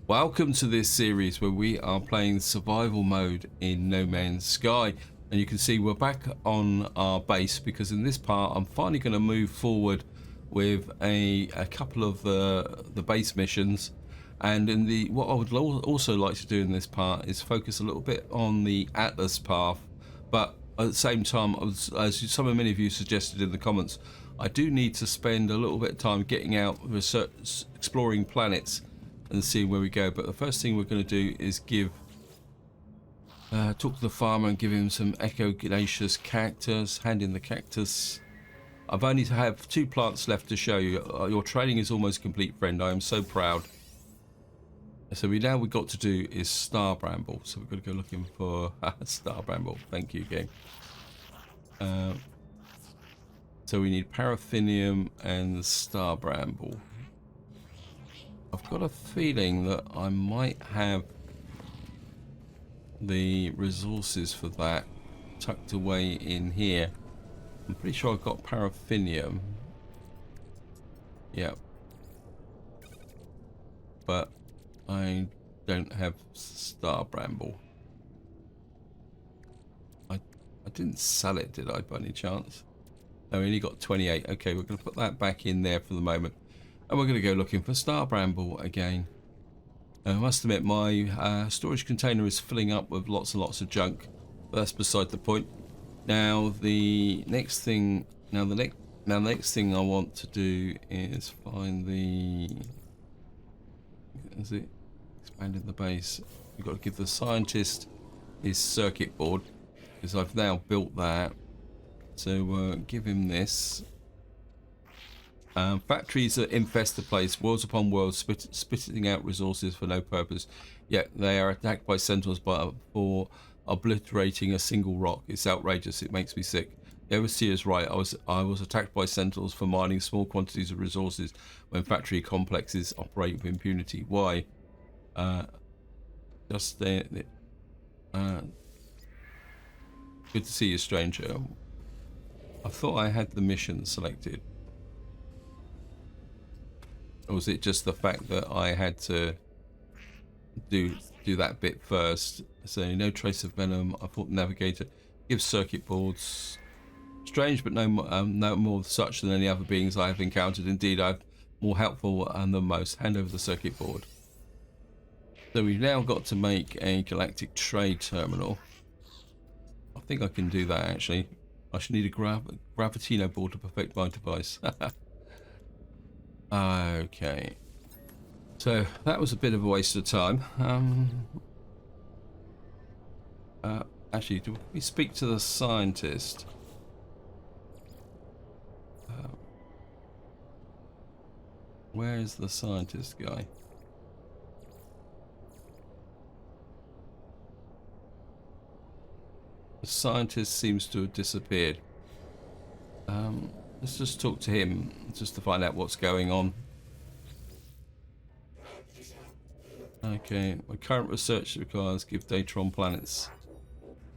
Welcome to this series where we are playing survival mode in No Man's Sky, and you can see we're back on our base because in this part I'm finally going to move forward with a couple of the base missions. And in the what I would also like to do in this part is focus a little bit on the Atlas path, but at the same time, as many of you suggested in the comments, I do need to spend a little bit of time getting out, exploring planets and see where we go. But the first thing we're going to do is talk to the farmer and give him some echognaceous cactus. Hand in the cactus. I've only have 2 plants left to show you. Your training is almost complete, friend. I am so proud. So we've got to do is star bramble. So we've got to go looking for star bramble. Thank you, game. So we need paraffinium and star bramble. I've got a feeling that I might have the resources for that tucked away in here. I'm pretty sure I've got paraffinium. Yep. But I don't have star bramble. I didn't sell it, did I, by any chance? No, we only got 28. Okay, we're going to put that back in there for the moment. And we're going to go looking for star bramble again. I must admit, my storage container is filling up with lots and lots of junk. But that's beside the point. Now the next thing, the next thing I want to do is find the. Is it expanding the base? We've got to give the scientist his circuit board because I've now built that. So give him this. Factories that infest the place, worlds upon worlds, spitting out resources for no purpose. Yet they are attacked by centaurs for obliterating a single rock. It's outrageous. It makes me sick. The overseer is right. I was attacked by centaurs for mining small quantities of resources when factory complexes operate with impunity. Why? Just there. Good to see you, stranger. I thought I had the mission selected. Or was it just the fact that I had to do that bit first? So no trace of venom. I thought navigator gives circuit boards. Strange, but no more such than any other beings I have encountered. Indeed, I'm more helpful than most. Hand over the circuit board. So we've now got to make a galactic trade terminal. I think I can do that actually. I should need a gravitino board to perfect my device. Okay, so that was a bit of a waste of time. Actually, do we speak to the scientist? Where is the scientist guy? The scientist seems to have disappeared. Let's just talk to him, just to find out what's going on. Okay, my current research requires give data on planets.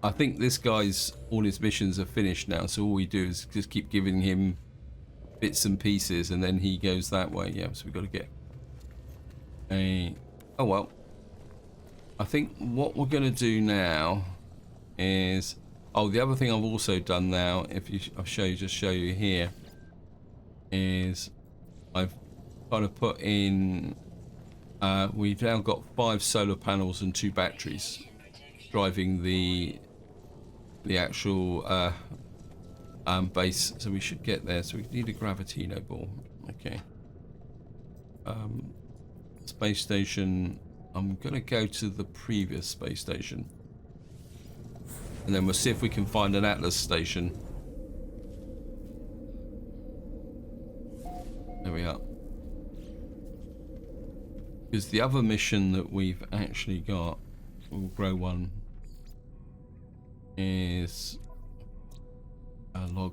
I think this guy's, all his missions are finished now, so all we do is just keep giving him bits and pieces, and then he goes that way. Yeah, so we've got to get a... Oh, well. I think what we're going to do now is... Oh, the other thing I've also done now, I'll show you here, is I've kind of put in, we've now got 5 solar panels and 2 batteries driving the actual base, so we should get there. So we need a gravitino ball. Okay. Space station. I'm gonna go to the previous space station. And then we'll see if we can find an Atlas station. There we are. Because the other mission that we've actually got, we'll grow one, is a log.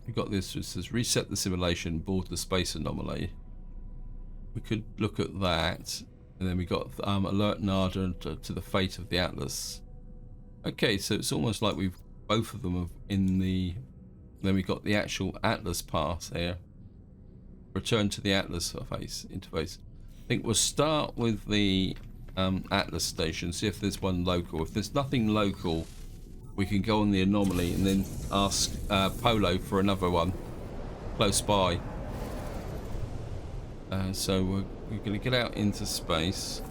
We got this, it says reset the simulation, board the space anomaly. We could look at that. And then we got alert Nada to the fate of the Atlas. Okay, so it's almost like we've both of them have in the. Then we got the actual Atlas path here. Return to the Atlas interface. I think we'll start with the Atlas station, see if there's one local. If there's nothing local, we can go on the anomaly and then ask Polo for another one close by. So we're going to get out into space.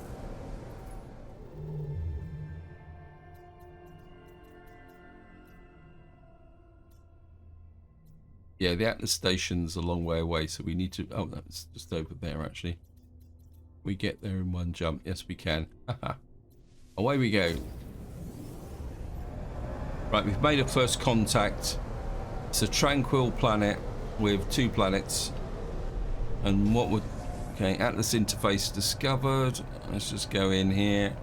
Yeah, the Atlas station's a long way away, so we need to... Oh, that's just over there, actually. We get there in one jump. Yes, we can. Away we go. Right, we've made a first contact. It's a tranquil planet with 2 planets. And what would... Okay, Atlas interface discovered. Let's just go in here.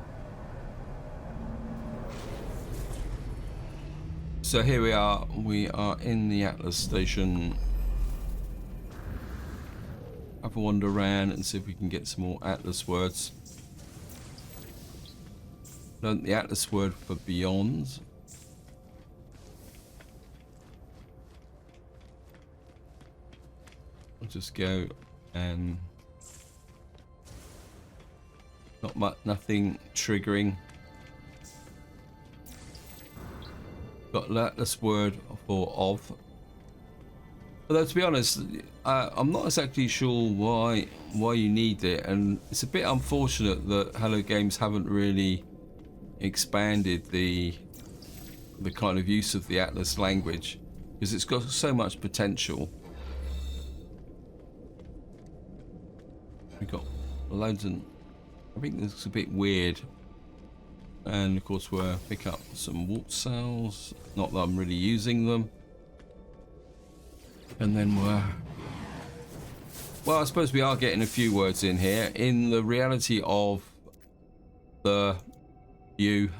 So here we are. We are in the Atlas station. Have a wander around and see if we can get some more Atlas words. Learned the Atlas word for beyond. I'll just go and not much, nothing triggering. Got the Atlas word for of. Although to be honest, I'm not exactly sure why you need it, and it's a bit unfortunate that Hello Games haven't really expanded the kind of use of the Atlas language, because it's got so much potential. We've got loads and I think this is a bit weird. And of course we'll pick up some warp cells, not that I'm really using them. And then well, I suppose we are getting a few words in here. In the reality of the view,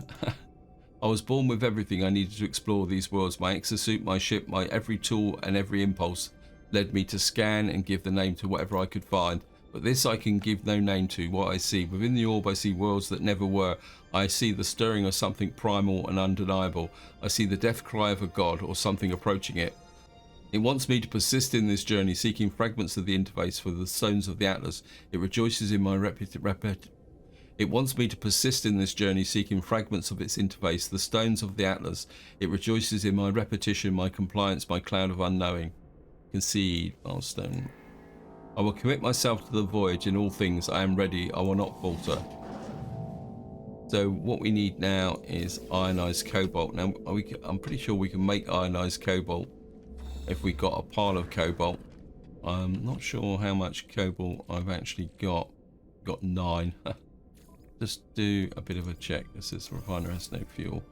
I was born with everything I needed to explore these worlds. My exosuit, my ship, my every tool and every impulse led me to scan and give the name to whatever I could find. But this I can give no name to. What I see within the orb, I see worlds that never were. I see the stirring of something primal and undeniable. I see the death cry of a god or something approaching it. It wants me to persist in this journey, seeking fragments of the interface for the stones of the Atlas. It rejoices in my It wants me to persist in this journey, seeking fragments of its interface, the stones of the Atlas. It rejoices in my repetition, my compliance, my cloud of unknowing. Concede, milestone. I will commit myself to the voyage in all things. I am ready. I will not falter. So what we need now is ionized cobalt. Now I'm pretty sure we can make ionized cobalt if we got a pile of cobalt. I'm not sure how much cobalt I've actually got. Got 9. Just do a bit of a check. This is refiner has no fuel.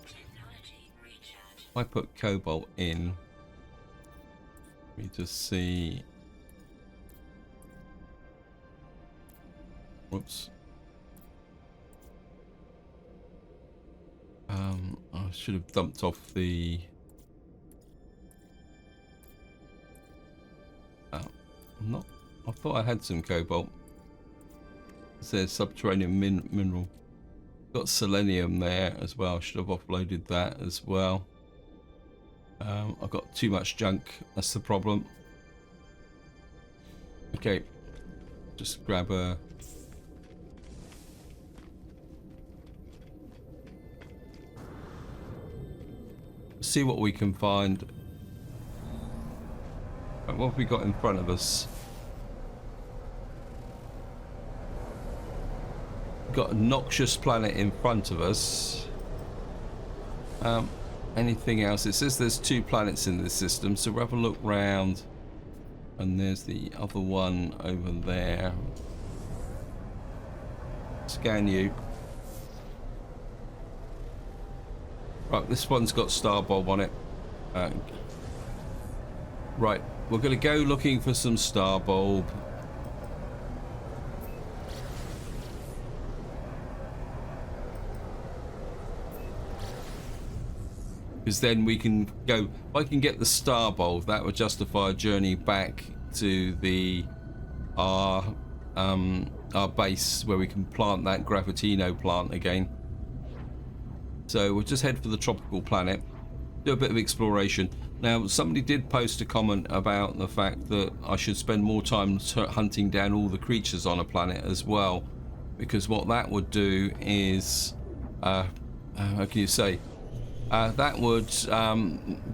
If I put cobalt in, we just see. Whoops. I should have dumped off the. I thought I had some cobalt. It says subterranean mineral. Got selenium there as well. Should have offloaded that as well. I've got too much junk. That's the problem. Okay, just grab a. See what we can find. Right, what have we got in front of us? We've got a noxious planet in front of us. Anything else? It says there's 2 planets in this system, so we'll have a look round. And there's the other one over there. Scan you. Right, this one's got star bulb on it. Right, we're going to go looking for some star bulb. Because then we can go. If I can get the star bulb, that would justify a journey back to the our base where we can plant that Gravitino plant again. So we'll just head for the tropical planet, do a bit of exploration. Now, somebody did post a comment about the fact that I should spend more time hunting down all the creatures on a planet as well, because what that would do is, how can you say, that would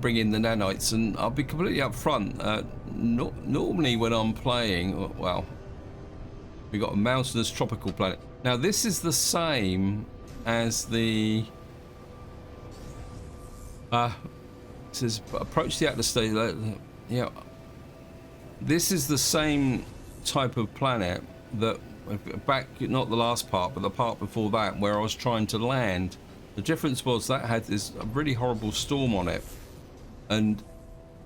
bring in the nanites. And I'll be completely upfront. Normally, when I'm playing, well, we got a mountainous tropical planet. Now, this is the same as the. It says approach the Atlas stage. Yeah, this is the same type of planet that back, not the last part, but the part before that, where I was trying to land. The difference was that had this really horrible storm on it, and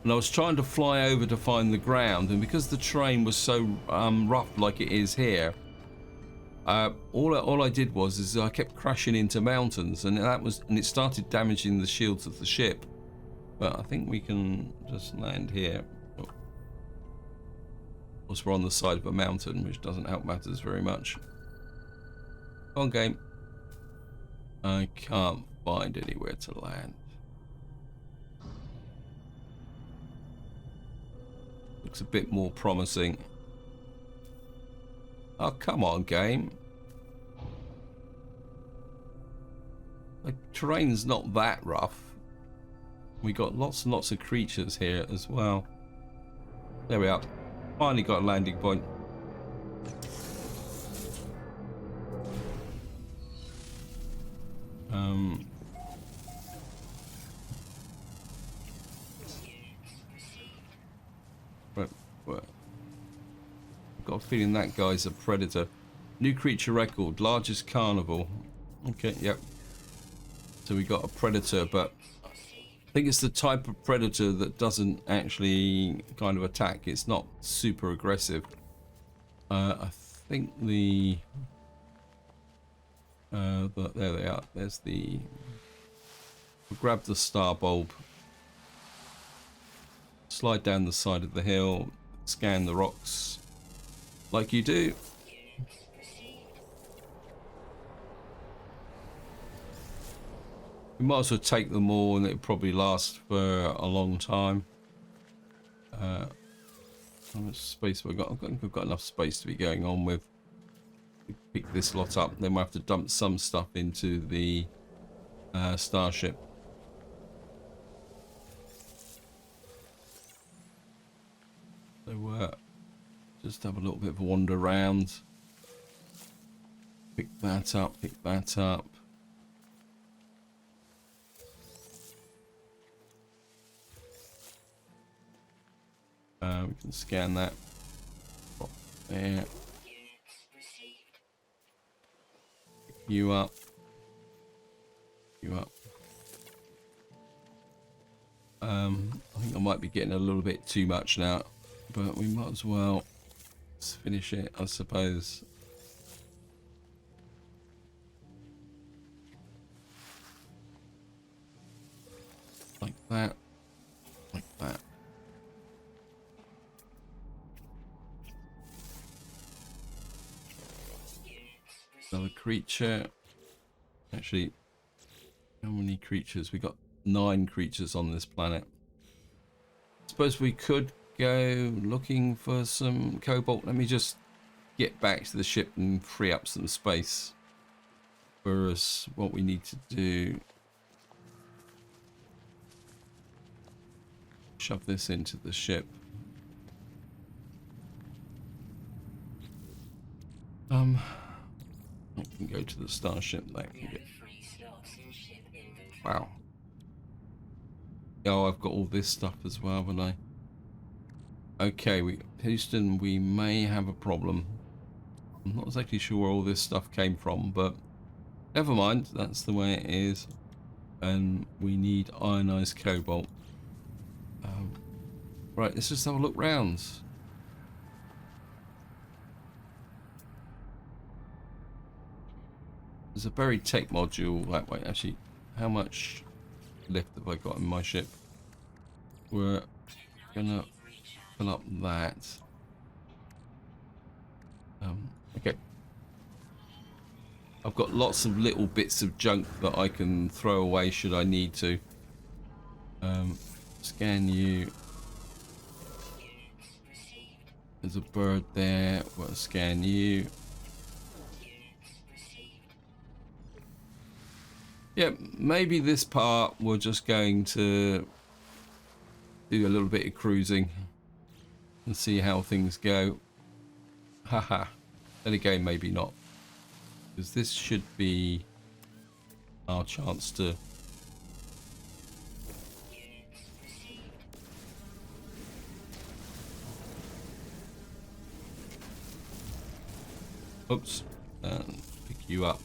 I was trying to fly over to find the ground, and because the terrain was so rough like it is here, all I did was I kept crashing into mountains, and it started damaging the shields of the ship. But I think we can just land here. Of course, we're on the side of a mountain, which doesn't help matters very much. Come on, game. I can't find anywhere to land. Looks a bit more promising. Oh, come on, game. The terrain's not that rough. We got lots and lots of creatures here as well. There we are. Finally got a landing point. Got a feeling that guy's a predator. New creature record, largest carnivore. Okay, yep. So we got a predator, but I think it's the type of predator that doesn't actually kind of attack. It's not super aggressive. I think there they are. There's the. We'll grab the star bulb. Slide down the side of the hill. Scan the rocks, like you do. We might as well take them all, and it'll probably last for a long time. How much space have I got? I think I've got enough space to be going on with. Pick this lot up, then we'll have to dump some stuff into the starship. So just have a little bit of a wander around. Pick that up, pick that up. We can scan that. There. You up. You up. I think I might be getting a little bit too much now, but we might as well finish it, I suppose. Like that. Like that. Another creature. Actually, how many creatures? We got 9 creatures on this planet. Suppose we could go looking for some cobalt. Let me just get back to the ship and free up some space for us. What we need to do. Shove this into the ship. I can go to the starship. That can get. Wow. Oh, I've got all this stuff as well, haven't I? Okay, Houston, we may have a problem. I'm not exactly sure where all this stuff came from, but never mind. That's the way it is. And we need ionized cobalt. Right, let's just have a look round. There's a buried tech module that way. Actually, how much lift have I got in my ship? We're gonna fill up that. Okay. I've got lots of little bits of junk that I can throw away should I need to. scan you. There's a bird there. We'll scan you. Yeah, maybe this part we're just going to do a little bit of cruising and see how things go. Haha. Then again, maybe not. Because this should be our chance to... Oops. And pick you up.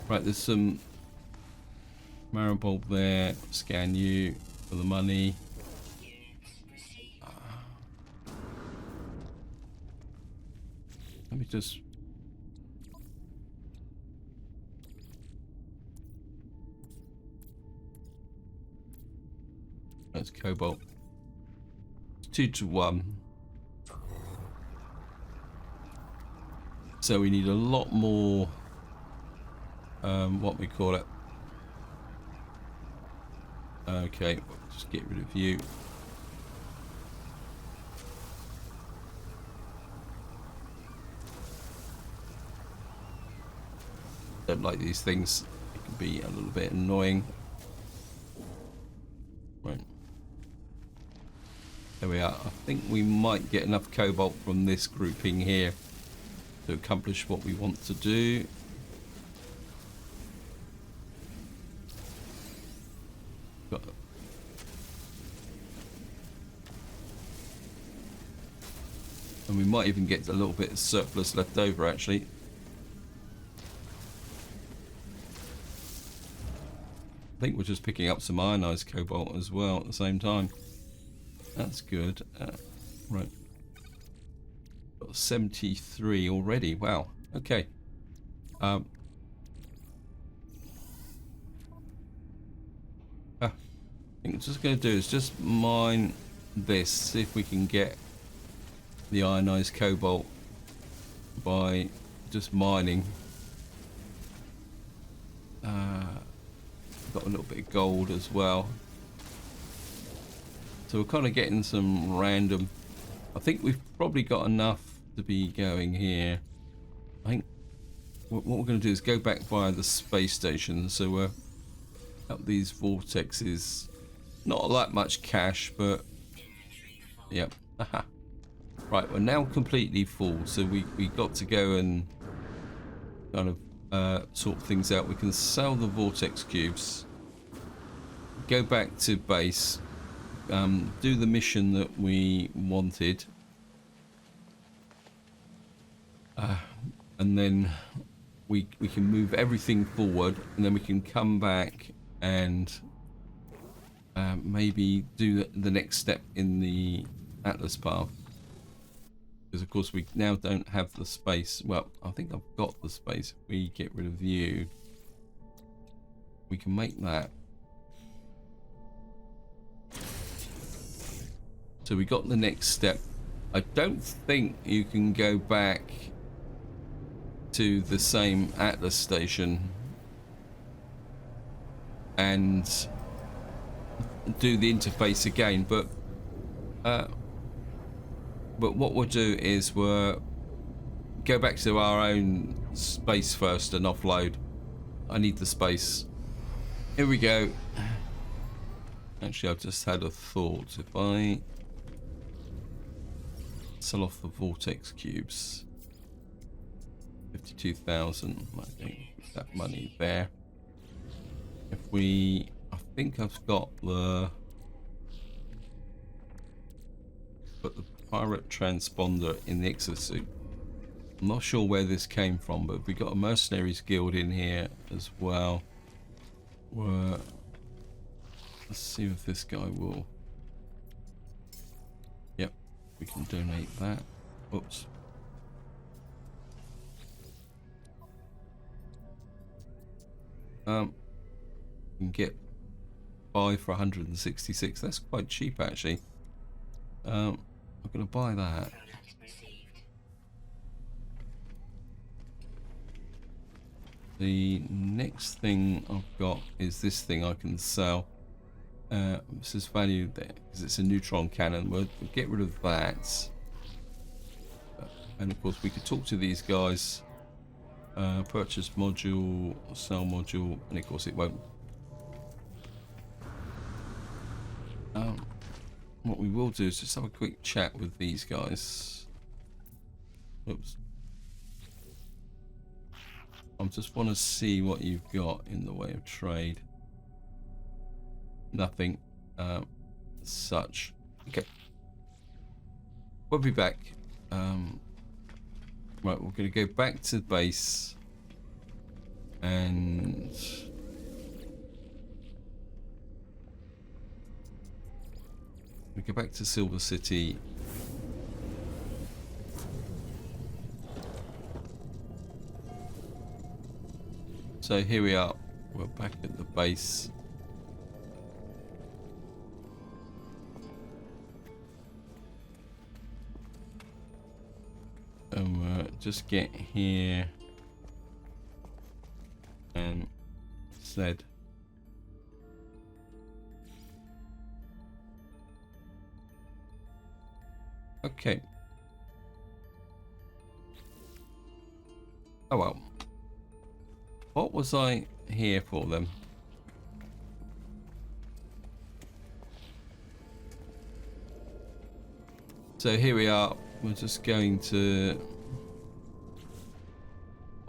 Right, there's some Maribulb there. Scan you for the money. Let me just... That's Cobalt. It's 2 to 1. So we need a lot more... what we call it. Okay, just get rid of you. Don't like these things. It can be a little bit annoying. Right. There we are. I think we might get enough cobalt from this grouping here to accomplish what we want to do. And we might even get a little bit of surplus left over, actually. I think we're just picking up some ionized cobalt as well at the same time. That's good. Right. Got 73 already. Wow. Okay. I think what I'm just going to do is just mine this, see if we can get the ionized cobalt by just mining. Got a little bit of gold as well, so we're kind of getting some random. I think we've probably got enough to be going here. I think what we're going to do is go back via the space station, so we're up these vortexes. Not that much cash, but yep. Right, we're now completely full, so we got to go and kind of sort things out. We can sell the vortex cubes, go back to base, do the mission that we wanted, and then we can move everything forward, and then we can come back and maybe do the next step in the Atlas path. Because of course we now don't have the space. Well, I think I've got the space. If we get rid of you, we can make that. So we got the next step. I don't think you can go back to the same Atlas station and do the interface again, but what we'll do is we'll go back to our own space first and offload. I need the space. Here we go. Actually, I've just had a thought. If I sell off the vortex cubes, 52,000, I think that money there. If we, I think I've got the pirate transponder in the exosuit. I'm not sure where this came from, but we got a mercenaries guild in here as well. Let's see if this guy will. Yep, we can donate that. Oops. We can get 5 for 166. That's quite cheap, actually. I'm going to buy that. The next thing I've got is this thing I can sell. This is value there because it's a neutron cannon. We'll get rid of that. And of course we could talk to these guys. Purchase module, sell module, and of course it won't. What we will do is just have a quick chat with these guys. Oops. I just want to see what you've got in the way of trade. Nothing such. Okay. We'll be back. Right, we're going to go back to base and we go back to Silver City. So here we are. We're back at the base. And we'll just get here and said okay. Oh well. What was I here for them? So here we are. We're just going to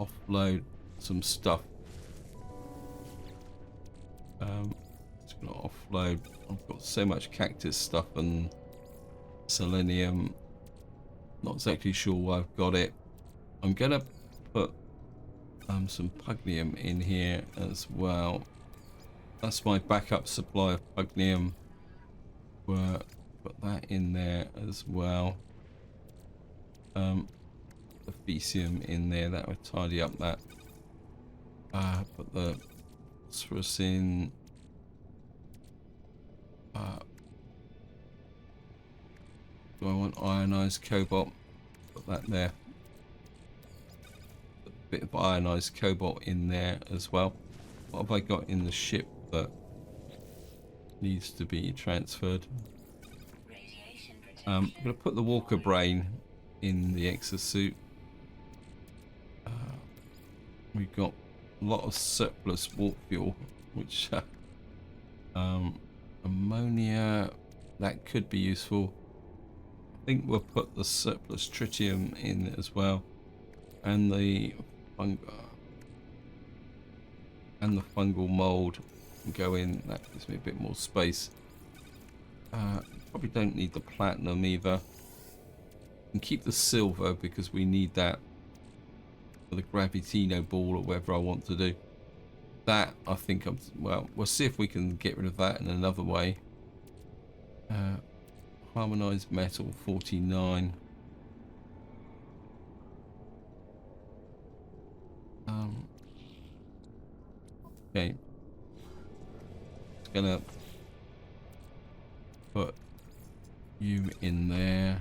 offload some stuff. Just gonna offload. I've got so much cactus stuff and selenium. Not exactly sure why I've got it. I'm gonna put some pugnium in here as well. That's my backup supply of pugnium. We'll put that in there as well. The phecium in there, that would tidy up that. Put the phosphorus in. Do I want ionized cobalt? Put that there. Put a bit of ionized cobalt in there as well. What have I got in the ship that needs to be transferred? I'm going to put the walker brain in the exosuit. We've got a lot of surplus warp fuel, which ammonia, that could be useful. I think we'll put the surplus tritium in as well, and the fungal mold can go in. That gives me a bit more space. Probably don't need the platinum either. And keep the silver because we need that for the Gravitino ball or whatever I want to do. That I think well, we'll see if we can get rid of that in another way. Harmonized metal 49. Okay. Just gonna put you in there.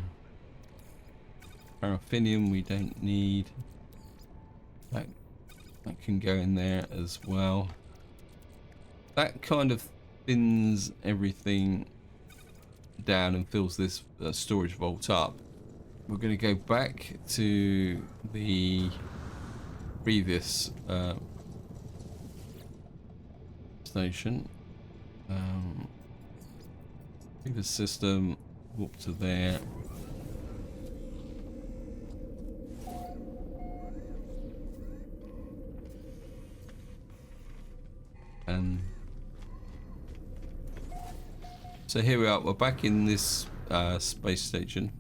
Paraffinium we don't need. That can go in there as well. That kind of thins everything down and fills this storage vault up. We're going to go back to the previous station. Previous system, walk to there. And so here we are, we're back in this space station,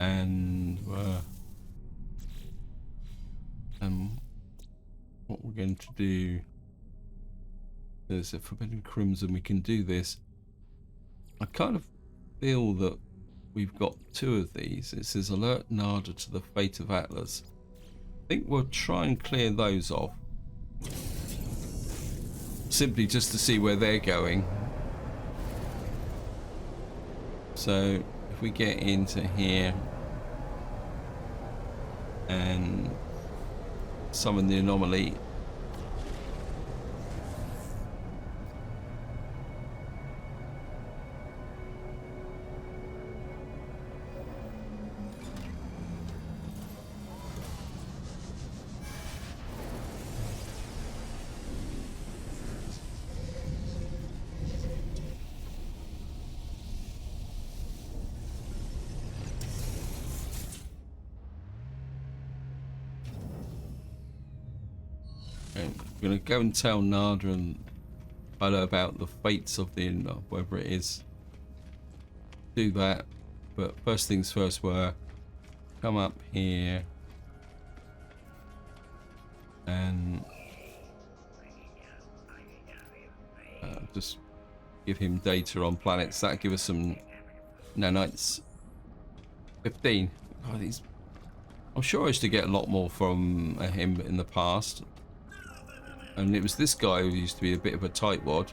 and what we're going to do, there's a Forbidden Crimson, we can do this. I kind of feel that we've got two of these. It says alert Nada to the fate of Atlas. I think we'll try and clear those off. Simply just to see where they're going. So if we get into here and summon the anomaly. I'm going to go and tell Nada and Polo about the fates of the whether it is. Do that, but first things first were come up here and just give him data on planets. That'll give us some nanites. 15. God, I'm sure I used to get a lot more from him in the past. And it was this guy who used to be a bit of a tightwad.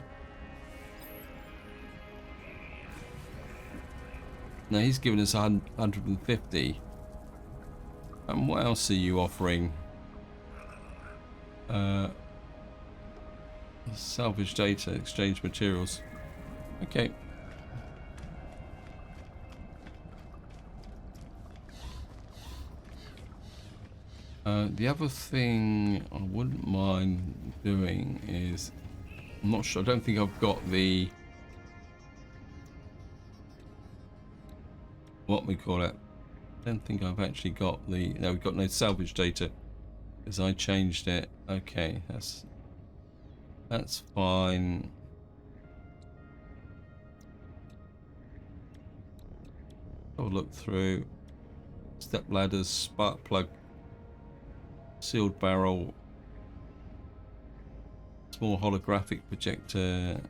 Now he's given us 150. And what else are you offering? Salvage data, exchange materials. Okay. The other thing I wouldn't mind doing is, I'm not sure, I don't think I've got the, what we call it, I don't think I've actually got the, no, we've got no salvage data because I changed it. Okay, that's fine. I'll look through. Step ladders, spark plug, sealed barrel, small holographic projector.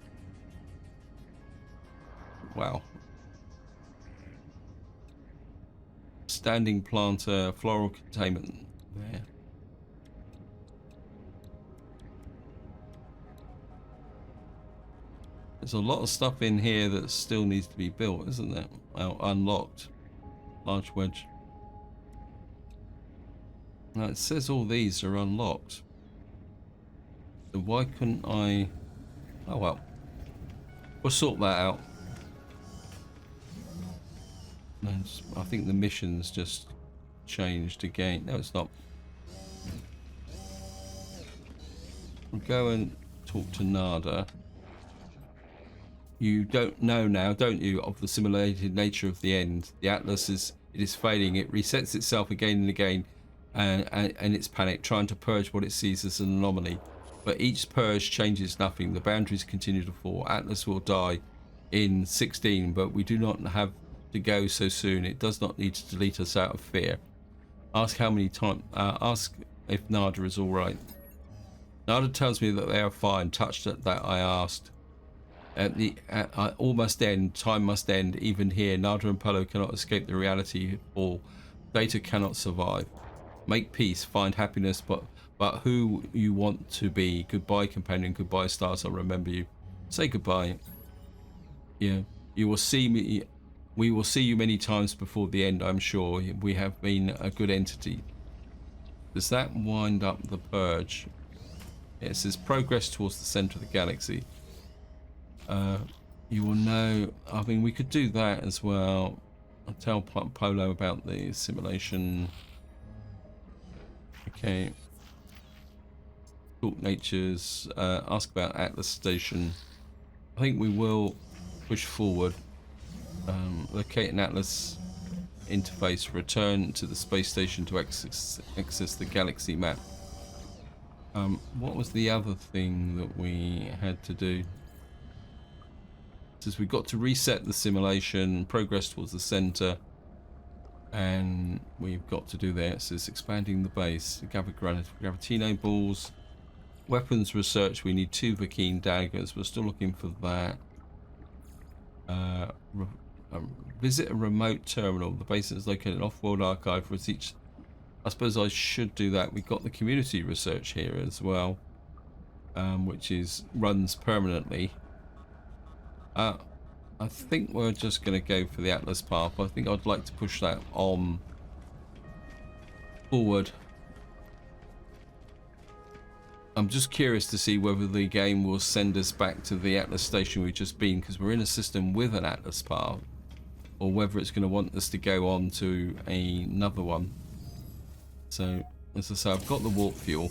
Wow. Standing planter, floral containment there. There's a lot of stuff in here that still needs to be built, isn't there? Well, unlocked. Large wedge. Now it says all these are unlocked. So why couldn't I? Oh well. We'll sort that out. I think the mission's just changed again. No, it's not. We'll go and talk to Nada. You don't know now, don't you, of the simulated nature of the end. The Atlas is failing. It resets itself again and again. And it's panicked, trying to purge what it sees as an anomaly. But each purge changes nothing. The boundaries continue to fall. Atlas will die in 16, but we do not have to go so soon. It does not need to delete us out of fear. Ask how many times. Ask if Nada is all right. Nada tells me that they are fine. Touched at that, I asked. All must end. Time must end. Even here, Nada and Polo cannot escape the reality. All data cannot survive. Make peace, find happiness, but who you want to be. Goodbye, companion. Goodbye, stars. I'll remember you. Say goodbye. Yeah, you will see me. We will see you many times before the end, I'm sure. We have been a good entity. Does that wind up the purge? It says progress towards the center of the galaxy. You will know. I mean, we could do that as well. I'll tell Polo about the simulation. Okay. Talk natures. Ask about Atlas Station. I think we will push forward. Locate an Atlas interface. Return to the space station to access the galaxy map. What was the other thing that we had to do? It says we've got to reset the simulation, progress towards the center, and we've got to do that. It says expanding the base, gather gravitino balls, weapons research. We need 2 Vakeen daggers. We're still looking for that. Visit a remote terminal. The base is located in off-world archive for each. I suppose I should do that. We've got the community research here as well, which runs permanently. I think we're just going to go for the Atlas path. I think I'd like to push that on forward. I'm just curious to see whether the game will send us back to the Atlas station we've just been, because we're in a system with an Atlas path, or whether it's going to want us to go on to another one. So, as I say, I've got the warp fuel.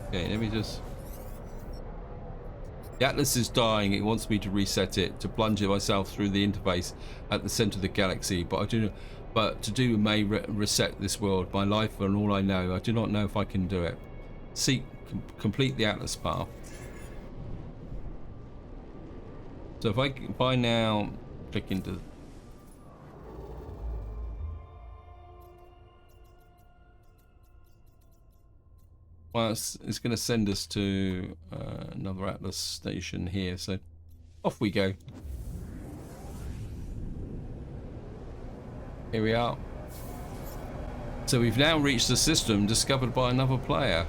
Okay, let me just... The Atlas is dying. It wants me to reset it, to plunge it myself through the interface at the center of the galaxy. But to do may reset this world, my life and all I know. I do not know if I can do it. Complete the Atlas path. So if I now click into... Well, it's going to send us to another Atlas station here, so off we go. Here we are. So we've now reached a system discovered by another player.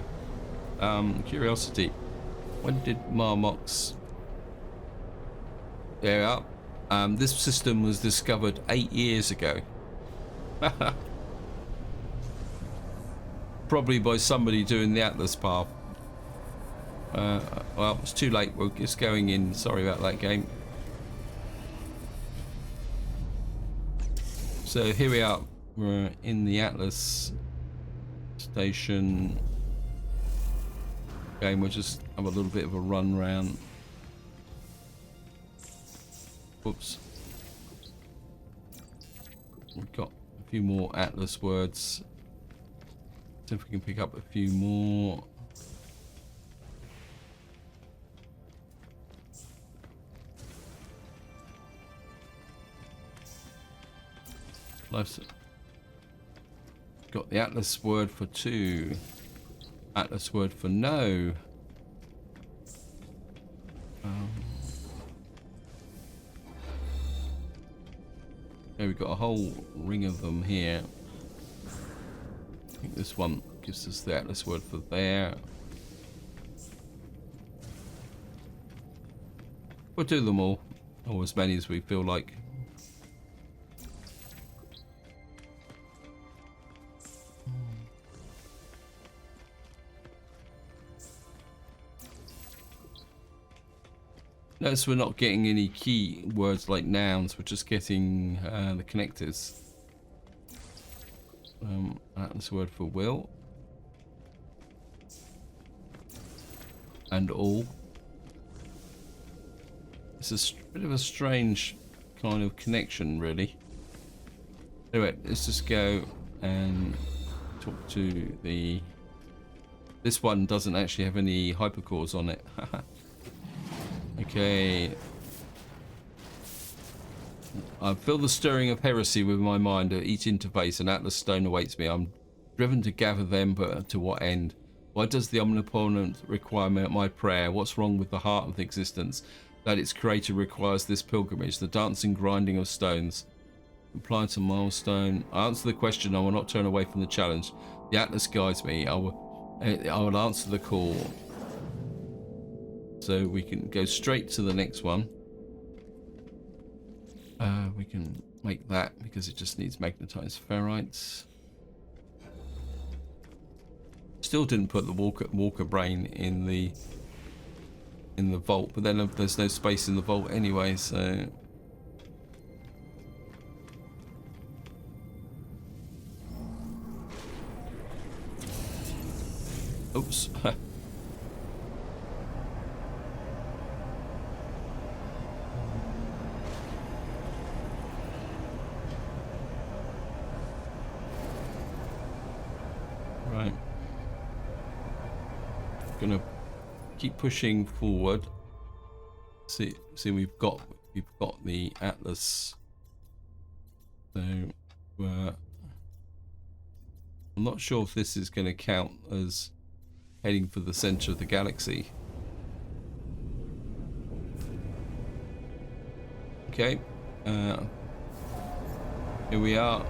Curiosity. When did Marmox... There we are. This system was discovered 8 years ago. Probably by somebody doing the Atlas path. Well, it's too late. We're just going in. Sorry about that, game. So here we are. We're in the Atlas station. We'll just have a little bit of a run round. Whoops. We've got a few more Atlas words. See if we can pick up a few more. Life's got the Atlas word for 2. Atlas word for no. Okay, we've got a whole ring of them here. I think this one gives us the Atlas word for there. We'll do them all, or as many as we feel like. Notice we're not getting any key words like nouns, we're just getting the connectors. Atlas word for will. And all. It's a bit of a strange kind of connection, really. Anyway, let's just go and talk to the... This one doesn't actually have any hypercores on it. Okay. I feel the stirring of heresy with my mind. At each interface, an Atlas stone awaits me. I'm driven to gather them, but to what end? Why does the omnipotent require my prayer? What's wrong with the heart of existence that its creator requires this pilgrimage? The dancing grinding of stones. Reply to milestone. I answer the question. I will not turn away from the challenge. The Atlas guides me. I will answer the call. So we can go straight to the next one. We can make that because it just needs magnetized ferrites. Still didn't put the Walker brain in the vault, but then there's no space in the vault anyway, so oops. Right. Gonna keep pushing forward. See we've got the Atlas. So I'm not sure if this is going to count as heading for the center of the galaxy. Okay. Here we are.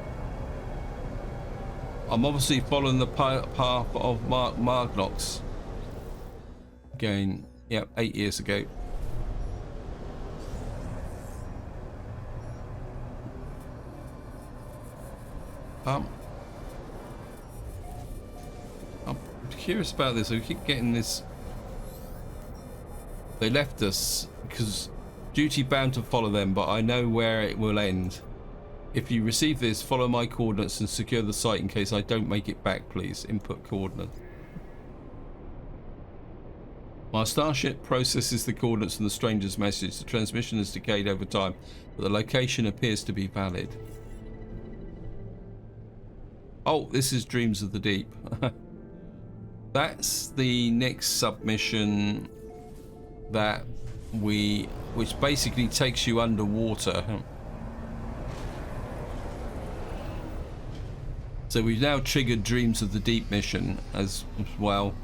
I'm obviously following the path of Margnox. Again, yep, 8 years ago. Um, I'm curious about this. We keep getting this. They left us because duty bound to follow them, but I know where it will end. If you receive this, follow my coordinates and secure the site in case I don't make it back, please. Input coordinates. My starship processes the coordinates and the stranger's message. The transmission has decayed over time, but the location appears to be valid. Oh, this is Dreams of the Deep. That's the next submission that which basically takes you underwater. So we've now triggered Dreams of the Deep mission as well.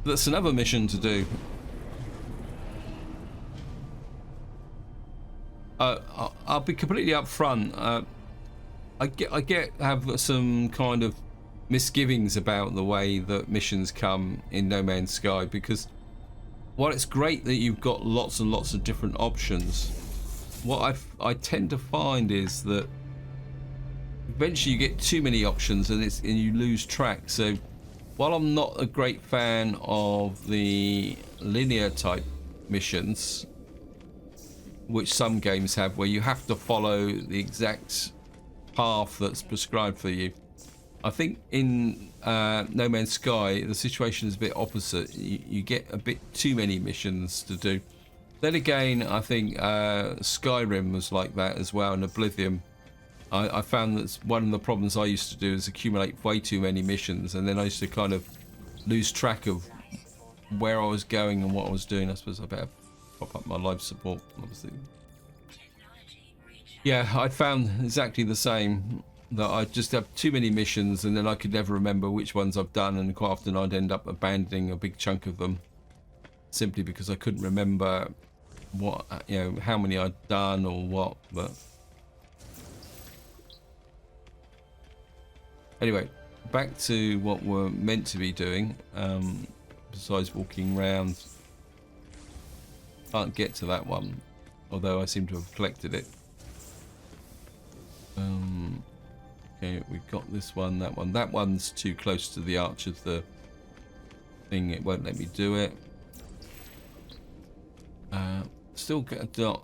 That's another mission to do. I'll be completely upfront. I have some kind of misgivings about the way that missions come in No Man's Sky, because while it's great that you've got lots and lots of different options, what I tend to find is that eventually you get too many options and you lose track. So while I'm not a great fan of the linear type missions, which some games have, where you have to follow the exact path that's prescribed for you, I think in No Man's Sky the situation is a bit opposite. You get a bit too many missions to do. Then again, I think Skyrim was like that as well, and Oblivion. I found that one of the problems I used to do is accumulate way too many missions, and then I used to kind of lose track of where I was going and what I was doing. I suppose I better pop up my life support, obviously. Yeah, I found exactly the same, that I just have too many missions and then I could never remember which ones I've done, and quite often I'd end up abandoning a big chunk of them simply because I couldn't remember what, how many I'd done or what. But anyway, back to what we're meant to be doing. Besides walking around, can't get to that one, although I seem to have collected it. Okay, we've got this one, that one. That one's too close to the arch of the thing. It won't let me do it. Still get a dot.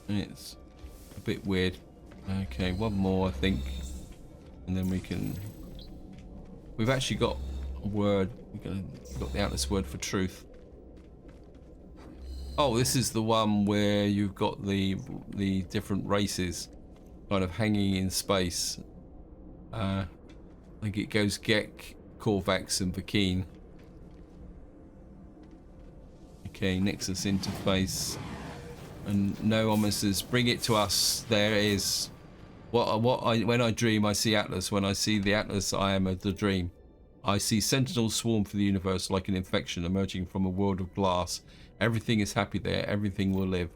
It's a bit weird. Okay, one more I think, and then we can. We've actually got a word. We've got the Atlas word for truth. Oh, this is the one where you've got the different races kind of hanging in space. I think it goes Gek, Korvax, and Vakeen. Okay, Nexus interface. And Noam says, bring it to us. There it is. When I dream, I see Atlas. When I see the Atlas, I am the dream. I see sentinels swarm for the universe like an infection emerging from a world of glass. Everything is happy there. Everything will live.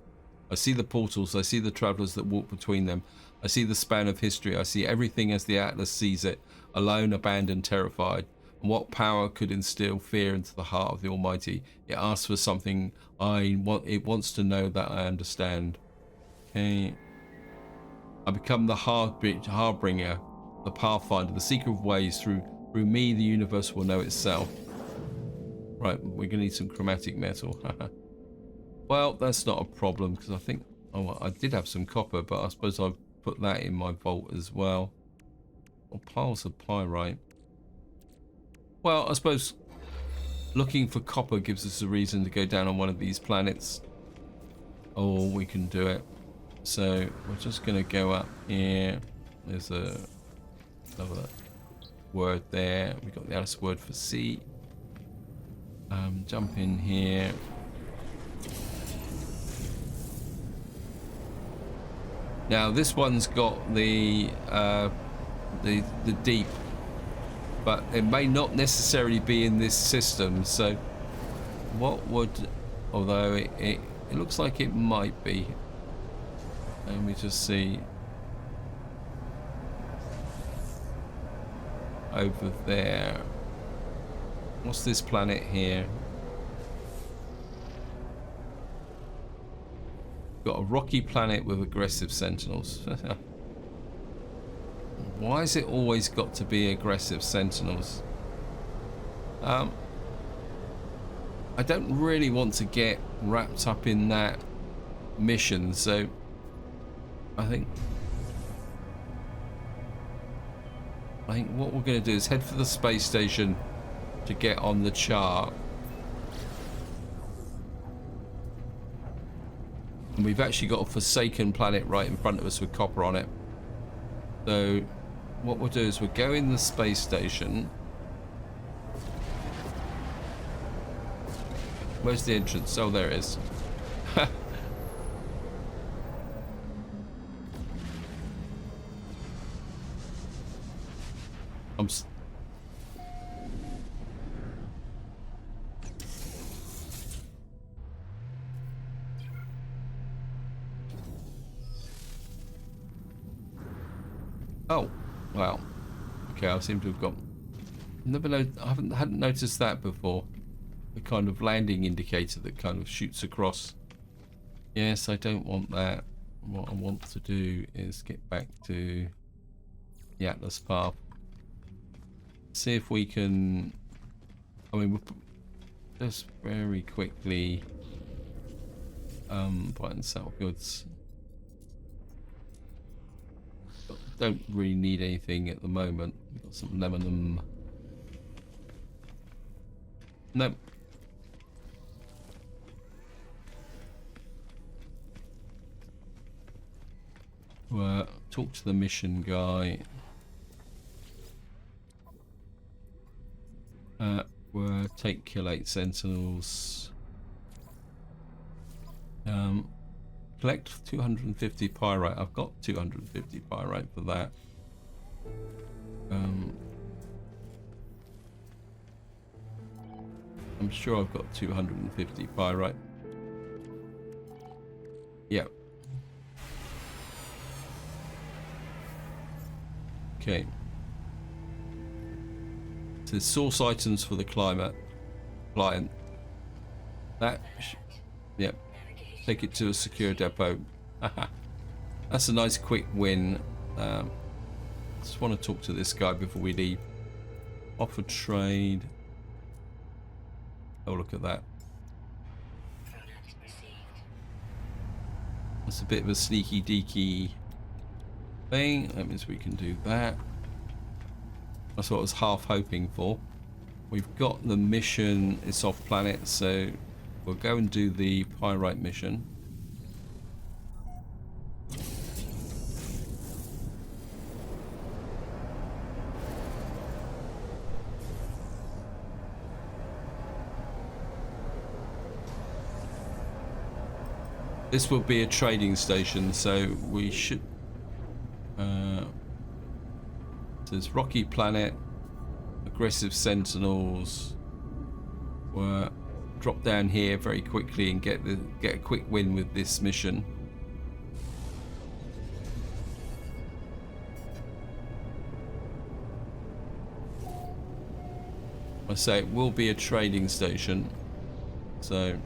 I see the portals. I see the travelers that walk between them. I see the span of history. I see everything as the Atlas sees it, alone, abandoned, terrified. And what power could instill fear into the heart of the Almighty? It asks for something it wants to know that I understand. Okay. I become the harbinger, the pathfinder, the seeker of ways. Through me, the universe will know itself. Right, we're gonna need some chromatic metal. Well, that's not a problem because I think, I did have some copper, but I suppose I've put that in my vault as well. Or piles of pyrite. Well, I suppose looking for copper gives us a reason to go down on one of these planets. Or we can do it. So we're just going to go up here. There's another word there. We've got the Alice word for sea. Jump in here. Now this one's got the deep, but it may not necessarily be in this system. So what would, although it looks like it might be. Let me just see. Over there. What's this planet here? got a rocky planet with aggressive sentinels. Why has it always got to be aggressive sentinels? I don't really want to get wrapped up in that mission, so I think what we're going to do is head for the space station to get on the chart. And we've actually got a forsaken planet right in front of us with copper on it. So what we'll do is we'll go in the space station. Where's the entrance? Oh, there it is. Oh, wow. Okay, I seem to have got... I hadn't noticed that before. The kind of landing indicator that kind of shoots across. Yes, I don't want that. What I want to do is get back to the Atlas path. See if we can... I mean, we'll just very quickly... Brighton Southgoods. Don't really need anything at the moment. We've got some lemon. Nope. Talk to the mission guy. Take kill 8 sentinels. Collect 250 pyrite. I've got 250 pyrite for that. I'm sure I've got 250 pyrite. Yep. Okay. So source items for the client. That. Yep. Take it to a secure depot. That's a nice quick win. Just want to talk to this guy before we leave. Offer trade. Oh, look at that. That's a bit of a sneaky deaky thing. That means we can do that. That's what I was half hoping for. We've got the mission. It's off planet, so we'll go and do the pyrite mission. This will be a trading station, so we should... there's rocky planet, aggressive sentinels. We'll drop down here very quickly and get a quick win with this mission. I say it will be a trading station, so...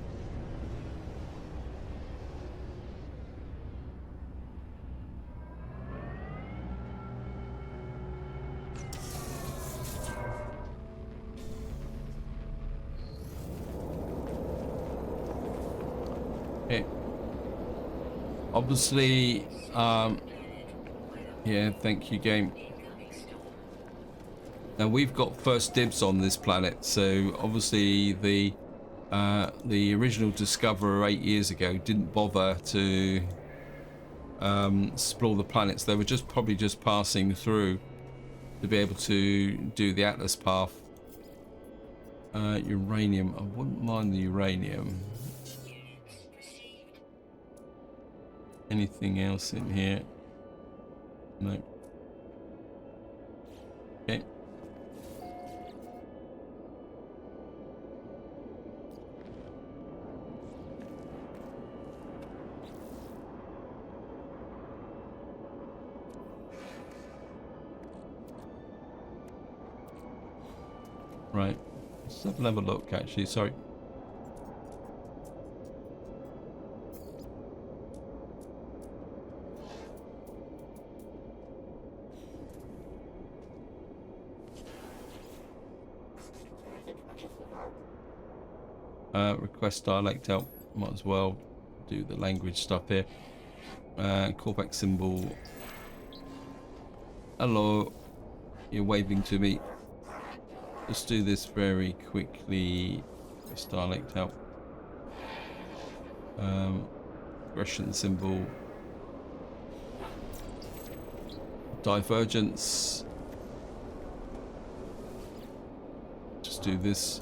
Obviously, yeah, thank you, game. Now we've got first dibs on this planet, so obviously the original discoverer 8 years ago didn't bother to explore the planets. They were probably just passing through to be able to do the Atlas path. Uranium, I wouldn't mind the uranium. Anything else in here? No. Okay. Right. Let's have another look, actually. Sorry. Request dialect help. Might as well do the language stuff here. Callback symbol. Hello. You're waving to me. Let's do this very quickly. Request dialect help. Regression symbol. Divergence. Just do this.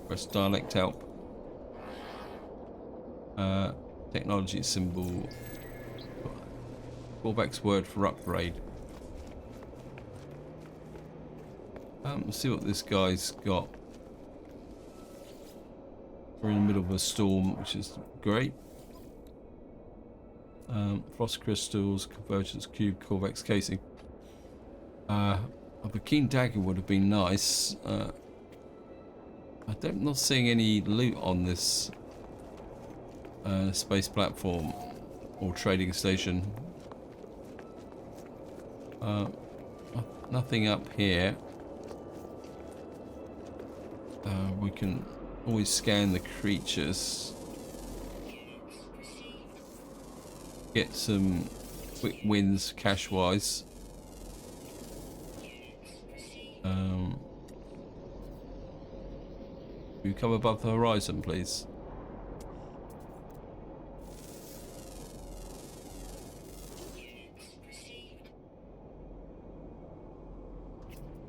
Press dialect help. Technology symbol. Callback's word for upgrade. Let's see what this guy's got. We're in the middle of a storm, which is great. Frost crystals, convergence cube, Corvex casing. A keen dagger would have been nice. I'm not seeing any loot on this space platform or trading station. Nothing up here. We can always scan the creatures. Get some quick wins cash-wise. You come above the horizon, please.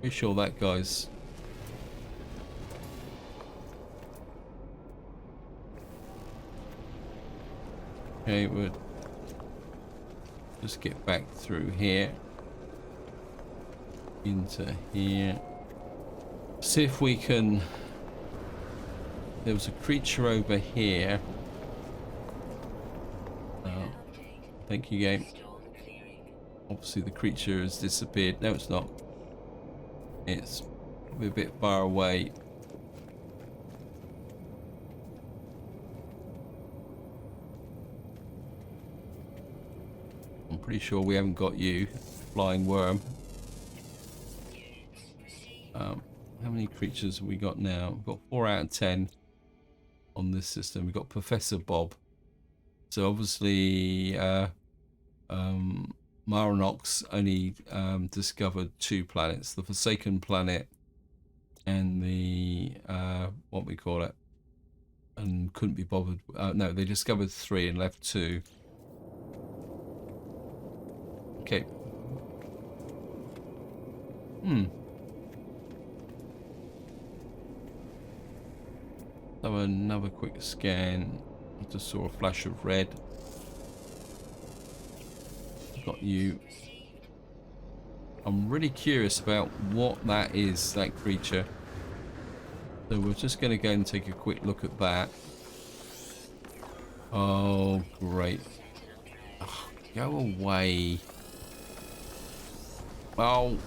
Pretty sure that guy's... Okay, we'll just get back through here. Into here. See if we can... There was a creature over here. Thank you, game. Obviously the creature has disappeared. No, it's not. It's probably a bit far away. I'm pretty sure we haven't got you, flying worm. How many creatures have we got now? We've got 4 out of 10 on this system. We've got Professor Bob. So obviously Marinox only discovered 2 planets, the Forsaken Planet and the what we call it, and couldn't be bothered. No, they discovered 3 and left 2. Okay. Have another quick scan. I just saw a flash of red. Got you. I'm really curious about what that is, that creature. So we're just going to go and take a quick look at that. Oh, great. Oh, go away. Oh.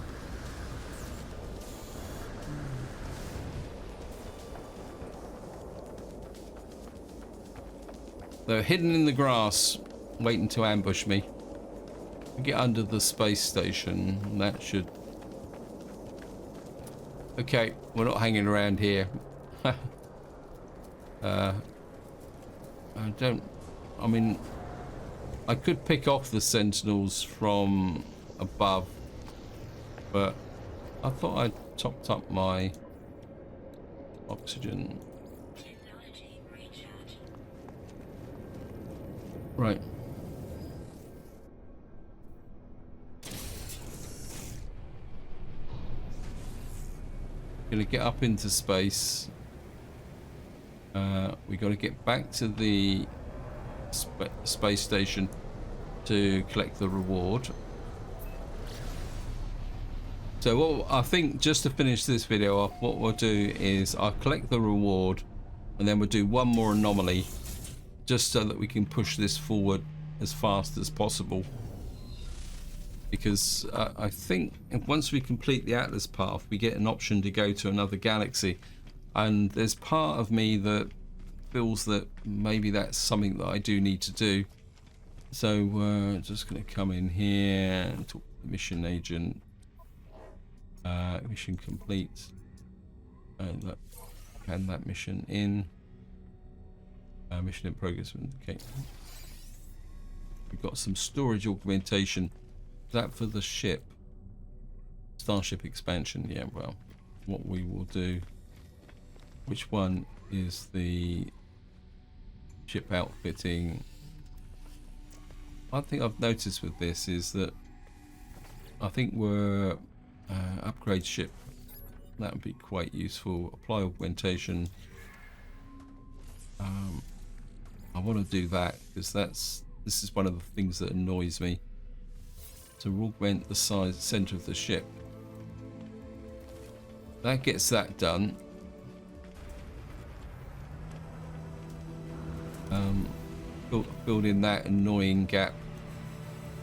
They're hidden in the grass, waiting to ambush me. Get under the space station. That should... Okay, we're not hanging around here. I mean, I could pick off the sentinels from above, but I thought I'd topped up my oxygen. Right. Gonna get up into space. We got to get back to the space station to collect the reward. So what I think, just to finish this video off, what we'll do is I'll collect the reward and then we'll do one more anomaly, just so that we can push this forward as fast as possible. Because I think once we complete the Atlas path, we get an option to go to another galaxy. And there's part of me that feels that maybe that's something that I do need to do. So just going to come in here and talk to the mission agent. Mission complete. And look, hand that mission in. Mission in progress. Okay. We've got some storage augmentation. Is that for the ship? Starship expansion. Yeah, well, what we will do. Which one is the ship outfitting? One thing I've noticed with this is that I think we're upgrade ship. That would be quite useful. Apply augmentation. I want to do that because this is one of the things that annoys me. To augment the size center of the ship. That gets that done. Build in that annoying gap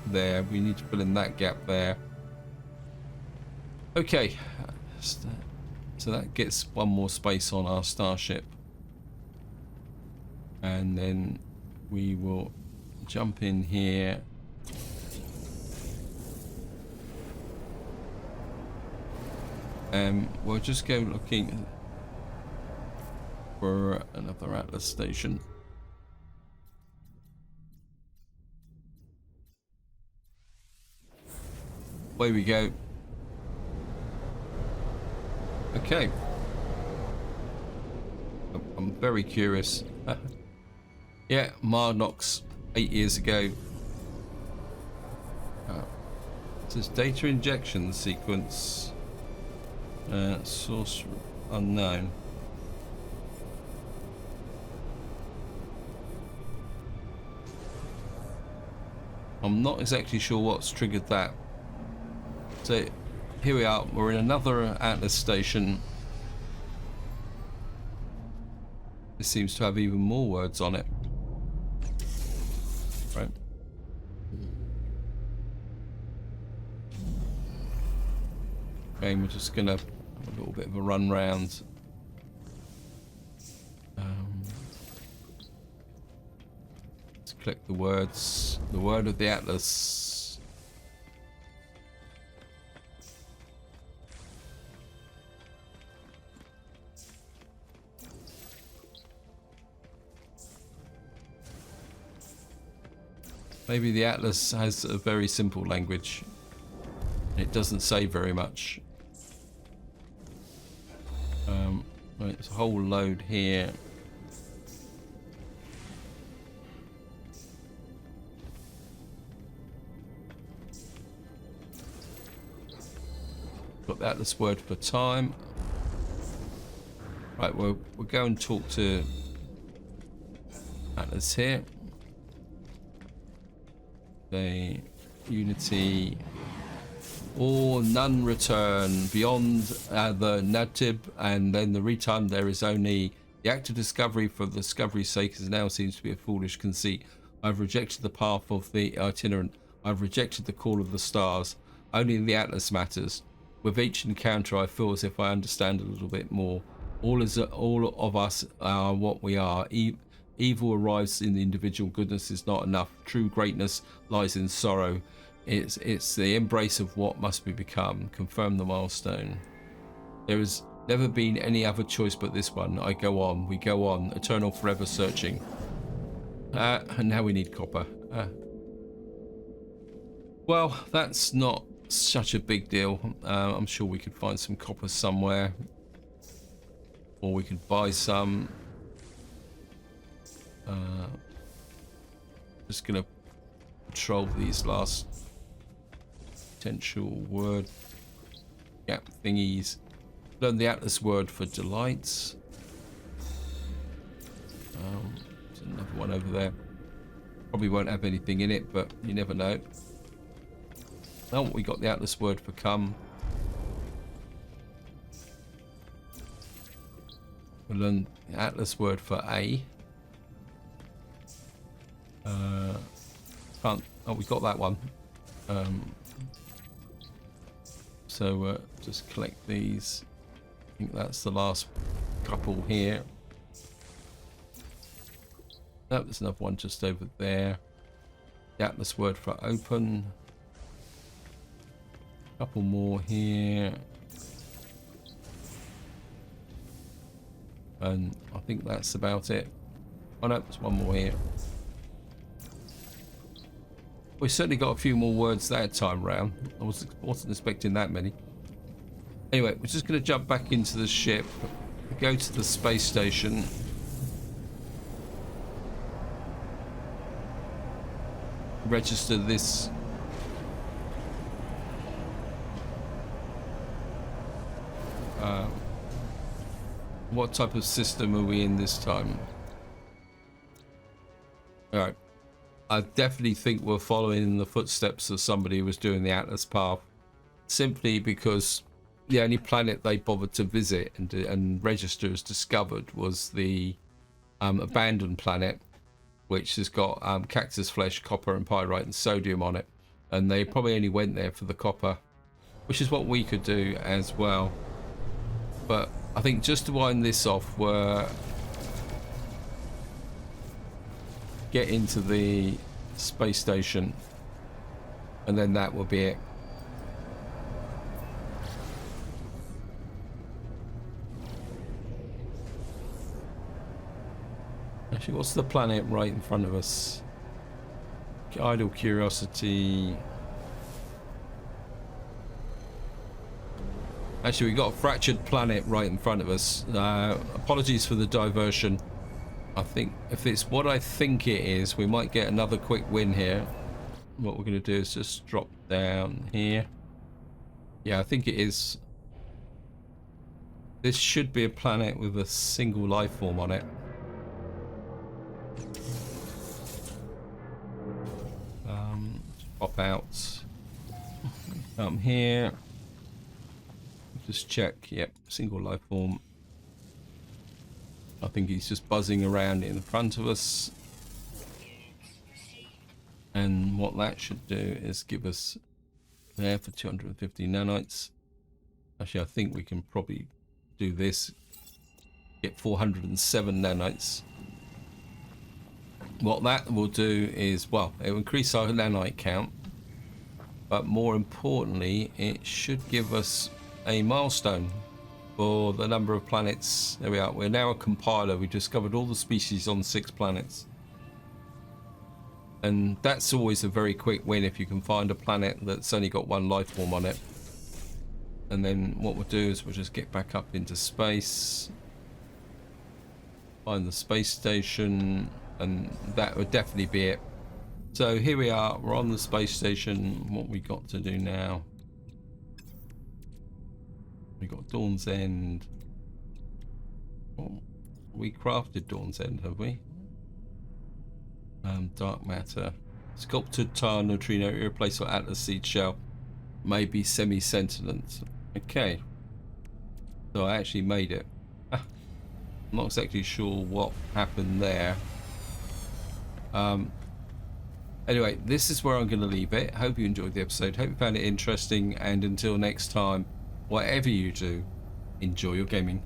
there. We need to fill in that gap there. Okay, so that gets one more space on our starship, and then we will jump in here. We'll just go looking for another Atlas station. Away we go. Okay. I'm very curious. Yeah, Marnox 8 years ago. It says data injection sequence. Source unknown. I'm not exactly sure what's triggered that. So here we are, we're in another Atlas station. This seems to have even more words on it. Right. Okay, we're just gonna have a little bit of a run round. Let's collect the words. The word of the Atlas. Maybe the Atlas has a very simple language. It doesn't say very much. Right, there's a whole load here. Got the Atlas word for time. Right, we'll go and talk to Atlas here. The Unity or none return beyond the Natib, and then the retime there is only the act of discovery for the discovery's sake is now seems to be a foolish conceit. I've rejected the path of the itinerant. I've rejected the call of the stars. Only the Atlas matters. With each encounter I feel as if I understand a little bit more. All of us are what we are. Evil arrives in the individual. Goodness is not enough. True greatness lies in sorrow. It's the embrace of what must be become. Confirm the milestone. There has never been any other choice but this one. I go on. We go on. Eternal, forever searching. And now we need copper. Well, that's not such a big deal. I'm sure we could find some copper somewhere, or we could buy some. Just gonna patrol these last potential word gap thingies. Learn the Atlas word for delights. There's another one over there. Probably won't have anything in it, but you never know. Oh, we got the Atlas word for come. We'll learn the Atlas word for A. Can't. Oh, we got that one. So just collect these. I think that's the last couple here. No, there's another one just over there. The Atlas word for open. Couple more here. And I think that's about it. Oh no, there's one more here. We certainly got a few more words that time round. I wasn't expecting that many. Anyway, we're just going to jump back into the ship, go to the space station. Register this. What type of system are we in this time? Alright. I definitely think we're following in the footsteps of somebody who was doing the Atlas path. Simply because the only planet they bothered to visit and register as discovered was the abandoned planet, which has got cactus flesh, copper and pyrite and sodium on it. And they probably only went there for the copper, which is what we could do as well. But I think just to wind this off, we're get into the space station, and then that will be it. Actually, what's the planet right in front of us? Idle curiosity. Actually, we got a fractured planet right in front of us. Apologies for the diversion. I think if it's what I think it is, we might get another quick win here. What we're going to do is just drop down here. Yeah, I think it is. This should be a planet with a single life form on it. Pop out. Come here. Just check. Yep, single life form. I think he's just buzzing around in front of us. And what that should do is give us there for 250 nanites. Actually, I think we can probably do this. Get 407 nanites. What that will do is, well, it will increase our nanite count. But more importantly, it should give us a milestone for the number of planets. There we are. We're now a compiler. We discovered all the species on 6 planets. And that's always a very quick win if you can find a planet that's only got 1 life form on it. And then what we'll do is we'll just get back up into space. Find the space station. And that would definitely be it. So here we are. We're on the space station. What we got to do now? We got Dawn's End. Oh, we crafted Dawn's End, have we? Dark matter. Sculpted tar neutrino irreplaceable Atlas seed shell. Maybe semi-sentient. Okay. So I actually made it. I'm not exactly sure what happened there. Anyway, this is where I'm going to leave it. Hope you enjoyed the episode. Hope you found it interesting. And until next time, whatever you do, enjoy your gaming.